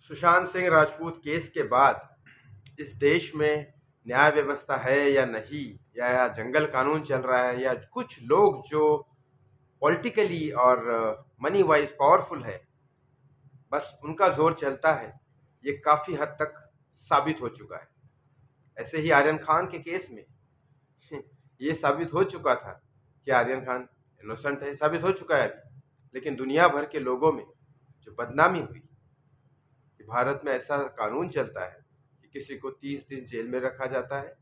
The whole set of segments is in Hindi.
सुशांत सिंह राजपूत केस के बाद इस देश में न्याय व्यवस्था है या नहीं, या जंगल कानून चल रहा है, या कुछ लोग जो पॉलिटिकली और मनी वाइज पावरफुल है, बस उनका जोर चलता है, ये काफ़ी हद तक साबित हो चुका है। ऐसे ही आर्यन खान के केस में ये साबित हो चुका था कि आर्यन खान इनोसेंट है, साबित हो चुका है अभी। लेकिन दुनिया भर के लोगों में जो बदनामी हुई कि भारत में ऐसा कानून चलता है कि किसी को 30 दिन जेल में रखा जाता है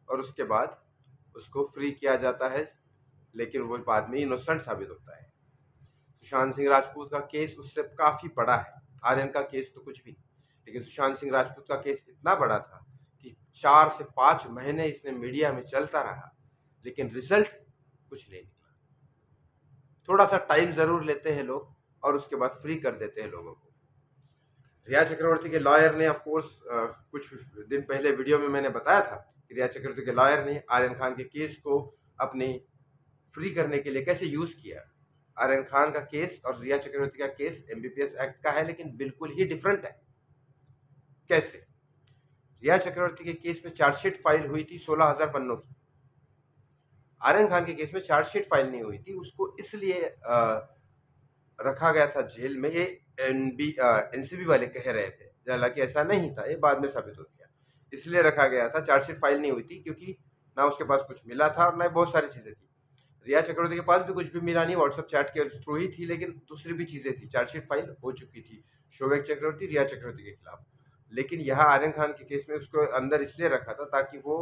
और उसके बाद उसको फ्री किया जाता है, लेकिन वो बाद में इनोसेंट साबित होता है। सुशांत सिंह राजपूत का केस उससे काफ़ी बड़ा है। आर्यन का केस तो कुछ भी नहीं, लेकिन सुशांत सिंह राजपूत का केस इतना बड़ा था कि 4 से 5 महीने इसने मीडिया में चलता रहा, लेकिन रिजल्ट कुछ नहीं निकला। थोड़ा सा टाइम ज़रूर लेते हैं लोग और उसके बाद फ्री कर देते हैं लोगों को। रिया चक्रवर्ती के लॉयर ने, ऑफ कोर्स, कुछ दिन पहले वीडियो में मैंने बताया था कि रिया चक्रवर्ती के लॉयर ने आर्यन खान के केस को अपने फ्री करने के लिए कैसे यूज़ किया। आर्यन खान का केस और रिया चक्रवर्ती का केस एमबीपीएस एक्ट का है, लेकिन बिल्कुल ही डिफरेंट है। कैसे? रिया चक्रवर्ती के केस में चार्जशीट फाइल हुई थी 16,000 पन्नों की। आर्यन खान के केस में चार्जशीट फाइल नहीं हुई थी, उसको इसलिए रखा गया था जेल में। ये एनसीबी वाले कह रहे थे, हालांकि ऐसा नहीं था, ये बाद में साबित हो गया। इसलिए रखा गया था, चार्जशीट फाइल नहीं हुई थी क्योंकि ना उसके पास कुछ मिला था और ना बहुत सारी चीज़ें थी। रिया चक्रवर्ती के पास भी कुछ भी मिला नहीं, व्हाट्सएप चैट के थ्रू ही थी, लेकिन दूसरी भी चीज़ें थी। चार्जशीट फाइल हो चुकी थी शोवेक चक्रवर्ती, रिया चक्रवर्ती के खिलाफ। लेकिन यहाँ आर्यन खान के केस में उसको अंदर इसलिए रखा था ताकि वो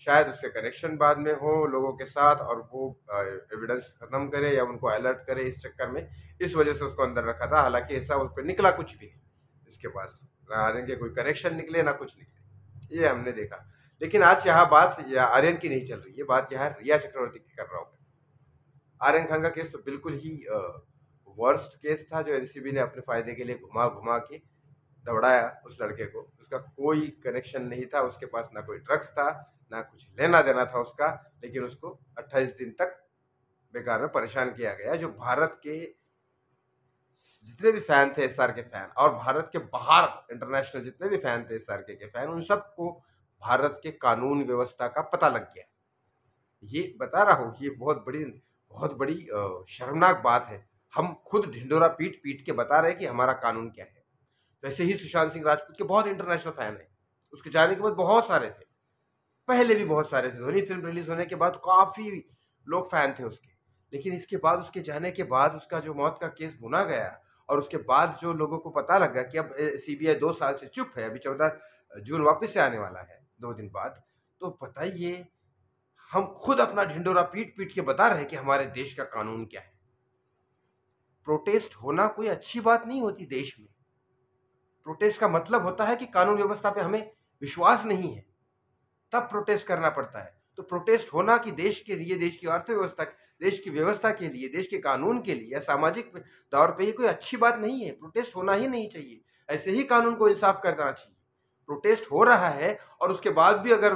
शायद उसके कनेक्शन बाद में हो लोगों के साथ और वो एविडेंस खत्म करे या उनको अलर्ट करे, इस चक्कर में, इस वजह से उसको अंदर रखा था। हालांकि ऐसा उस पर निकला कुछ भी नहीं, इसके पास ना आर्यन के कोई कनेक्शन निकले ना कुछ निकले, ये हमने देखा। लेकिन आज यहाँ बात आर्यन की नहीं चल रही है, बात यहाँ रिया चक्रवर्ती की कर रहा हूँ। आर्यन खान का केस तो बिल्कुल ही वर्स्ट केस था, जो एनसीबी ने अपने फायदे के लिए घुमा घुमा के दौड़ाया उस लड़के को। उसका कोई कनेक्शन नहीं था, उसके पास ना कोई ड्रग्स था, ना कुछ लेना देना था उसका, लेकिन उसको 28 दिन तक बेकार में परेशान किया गया। जो भारत के जितने भी फैन थे एसआर के फैन, और भारत के बाहर इंटरनेशनल जितने भी फैन थे एसआर के फैन, उन सबको भारत के कानून व्यवस्था का पता लग गया। ये बता रहा हूँ, ये बहुत बड़ी शर्मनाक बात है। हम खुद ढिंडोरा पीट पीट के बता रहे हैं कि हमारा कानून क्या है। वैसे ही सुशांत सिंह राजपूत के बहुत इंटरनेशनल फैन है, उसके जाने के बाद बहुत सारे थे, पहले भी बहुत सारे थे। धोनी फिल्म रिलीज होने के बाद काफ़ी लोग फैन थे उसके, लेकिन इसके बाद, उसके जाने के बाद, उसका जो मौत का केस भुना गया और उसके बाद जो लोगों को पता लगा कि अब सीबीआई 2 साल से चुप है, अभी 14 जून वापस से आने वाला है 2 दिन बाद, तो बताइए, हम खुद अपना ढिंडोरा पीट पीट के बता रहे हैं कि हमारे देश का कानून क्या है। प्रोटेस्ट होना कोई अच्छी बात नहीं होती देश में। प्रोटेस्ट का मतलब होता है कि कानून व्यवस्था पे हमें विश्वास नहीं है, तब प्रोटेस्ट करना पड़ता है। तो प्रोटेस्ट होना कि देश के लिए, देश की अर्थव्यवस्था, देश की व्यवस्था के लिए, देश के कानून के लिए या सामाजिक तौर पे ये कोई अच्छी बात नहीं है। प्रोटेस्ट होना ही नहीं चाहिए, ऐसे ही कानून को इंसाफ करना चाहिए। प्रोटेस्ट हो रहा है और उसके बाद भी अगर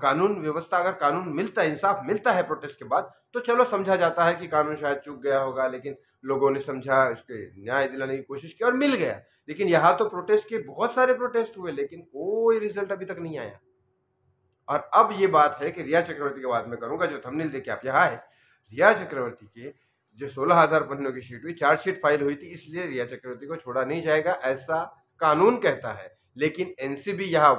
कानून व्यवस्था, अगर कानून मिलता है, इंसाफ मिलता है प्रोटेस्ट के बाद, तो चलो समझा जाता है कि कानून शायद चूक गया होगा, लेकिन लोगों ने समझा, उसके न्याय दिलाने की कोशिश की और मिल गया। लेकिन यहाँ तो प्रोटेस्ट के बहुत सारे प्रोटेस्ट हुए, लेकिन कोई रिजल्ट अभी तक नहीं आया। और अब ये बात है कि रिया चक्रवर्ती की बात मैं करूंगा, जो थंबनेल देखिए आप, यहाँ है रिया चक्रवर्ती के जो 16,000 पन्नों की शीट हुई, चार्जशीट फाइल हुई थी, इसलिए रिया चक्रवर्ती को छोड़ा नहीं जाएगा, ऐसा कानून कहता है। लेकिन एनसीबी यहाँ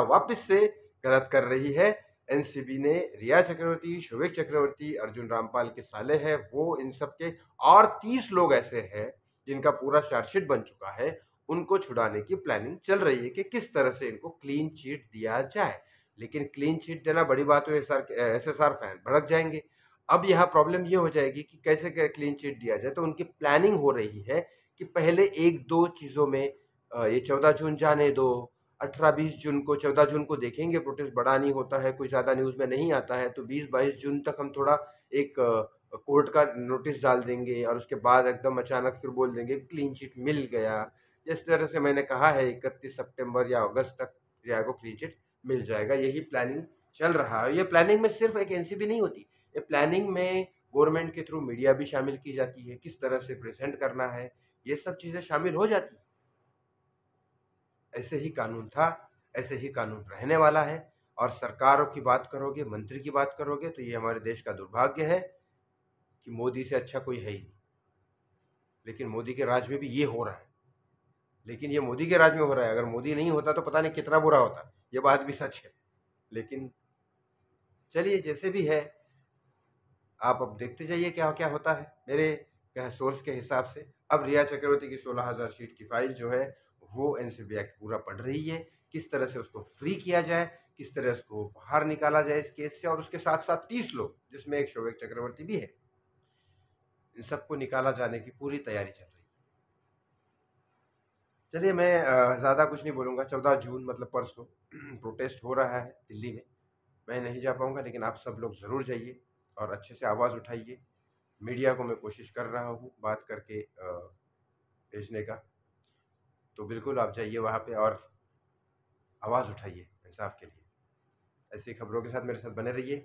वापस से गलत कर रही है। एनसीबी ने रिया चक्रवर्ती, शोवेक चक्रवर्ती, अर्जुन रामपाल के साले हैं वो, इन सब के और 30 लोग ऐसे हैं जिनका पूरा चार्जशीट बन चुका है, उनको छुड़ाने की प्लानिंग चल रही है कि किस तरह से इनको क्लीन चिट दिया जाए। लेकिन क्लीन चिट देना बड़ी बात हो, एसएसआर फैन भड़क जाएंगे। अब यहाँ प्रॉब्लम ये हो जाएगी कि कैसे क्लीन चिट दिया जाए। तो उनकी प्लानिंग हो रही है कि पहले 1-2 चीज़ों में, ये 14 जून जाने दो, 18-20 जून को, 14 जून को देखेंगे प्रोटेस्ट बड़ा नहीं होता है, कोई ज़्यादा न्यूज़ में नहीं आता है, तो 20-22 जून तक हम थोड़ा एक कोर्ट का नोटिस डाल देंगे और उसके बाद एकदम अचानक फिर बोल देंगे क्लीन चिट मिल गया। जिस तरह से मैंने कहा है 31 सितंबर या अगस्त तक रिया को क्लीन चिट मिल जाएगा, यही प्लानिंग चल रहा है। ये प्लानिंग में सिर्फ एक एनसीबी नहीं होती, ये प्लानिंग में गवर्नमेंट के थ्रू मीडिया भी शामिल की जाती है, किस तरह से प्रेजेंट करना है, ये सब चीज़ें शामिल हो जाती हैं। ऐसे ही कानून था, ऐसे ही कानून रहने वाला है। और सरकारों की बात करोगे, मंत्री की बात करोगे, तो ये हमारे देश का दुर्भाग्य है कि मोदी से अच्छा कोई है ही नहीं। लेकिन मोदी के राज में भी ये हो रहा है। लेकिन ये मोदी के राज में हो रहा है, अगर मोदी नहीं होता तो पता नहीं कितना बुरा होता, ये बात भी सच है। लेकिन चलिए, जैसे भी है, आप अब देखते जाइए क्या क्या होता है। मेरे सोर्स के हिसाब से अब रिया चक्रवर्ती की 16,000 शीट की फाइल जो है वो एनसीबी एक्ट पूरा पढ़ रही है, किस तरह से उसको फ्री किया जाए, किस तरह से उसको बाहर निकाला जाए इस केस से। और उसके साथ साथ 30 लोग, जिसमें एक शोएब चक्रवर्ती भी है, इन सबको निकाला जाने की पूरी तैयारी चल रही है। चलिए, मैं ज़्यादा कुछ नहीं बोलूँगा। 14 जून मतलब परसों प्रोटेस्ट हो रहा है दिल्ली में। मैं नहीं जा पाऊँगा, लेकिन आप सब लोग ज़रूर जाइए और अच्छे से आवाज़ उठाइए। मीडिया को मैं कोशिश कर रहा हूँ बात करके भेजने का। तो बिल्कुल आप जाइए वहाँ पे और आवाज़ उठाइए इंसाफ के लिए। ऐसी खबरों के साथ मेरे साथ बने रहिए।